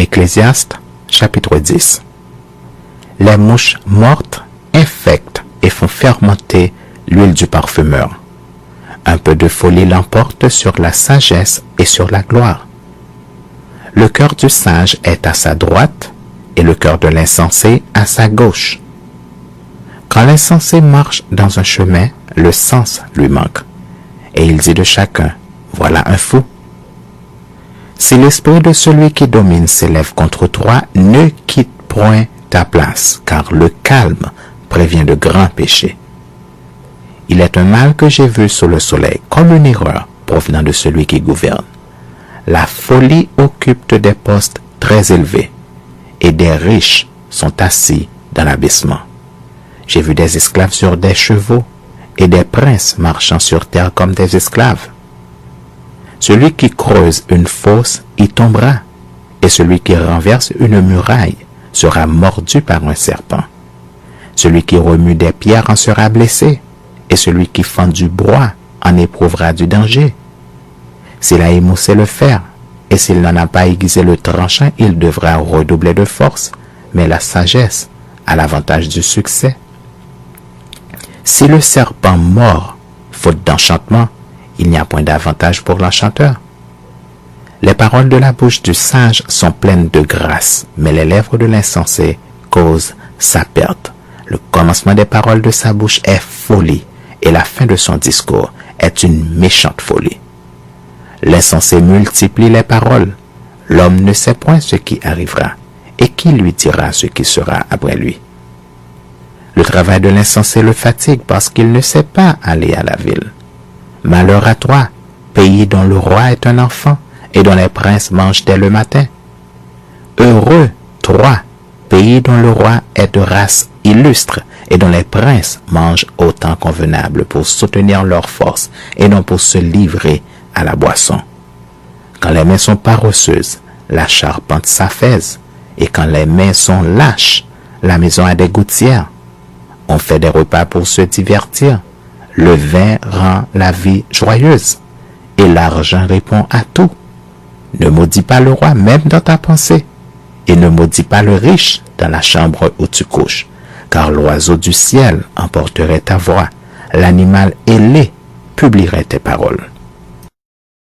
Ecclésiaste, chapitre 10. Les mouches mortes infectent et font fermenter l'huile du parfumeur. Un peu de folie l'emporte sur la sagesse et sur la gloire. Le cœur du sage est à sa droite et le cœur de l'insensé à sa gauche. Quand l'insensé marche dans un chemin, le sens lui manque. Et il dit de chacun, voilà un fou. Si l'esprit de celui qui domine s'élève contre toi, ne quitte point ta place, car le calme prévient de grands péchés. Il est un mal que j'ai vu sous le soleil, comme une erreur provenant de celui qui gouverne. La folie occupe des postes très élevés, et des riches sont assis dans l'abaissement. J'ai vu des esclaves sur des chevaux, et des princes marchant sur terre comme des esclaves. Celui qui creuse une fosse y tombera, et celui qui renverse une muraille sera mordu par un serpent. Celui qui remue des pierres en sera blessé, et celui qui fend du bois en éprouvera du danger. S'il a émoussé le fer, et s'il n'en a pas aiguisé le tranchant, il devra redoubler de force, mais la sagesse a l'avantage du succès. Si le serpent mord, faute d'enchantement, il n'y a point d'avantage pour l'enchanteur. Les paroles de la bouche du sage sont pleines de grâce, mais les lèvres de l'insensé causent sa perte. Le commencement des paroles de sa bouche est folie, et la fin de son discours est une méchante folie. L'insensé multiplie les paroles. L'homme ne sait point ce qui arrivera, et qui lui dira ce qui sera après lui. Le travail de l'insensé le fatigue parce qu'il ne sait pas aller à la ville. Malheur à toi, pays dont le roi est un enfant, et dont les princes mangent dès le matin. Heureux, toi, pays dont le roi est de race illustre, et dont les princes mangent au temps convenable pour soutenir leur force, et non pour se livrer à la boisson. Quand les mains sont paresseuses, la charpente s'affaisse, et quand les mains sont lâches, la maison a des gouttières. On fait des repas pour se divertir. Le vin rend la vie joyeuse, et l'argent répond à tout. Ne maudis pas le roi même dans ta pensée, et ne maudis pas le riche dans la chambre où tu couches, car l'oiseau du ciel emporterait ta voix, l'animal ailé publierait tes paroles.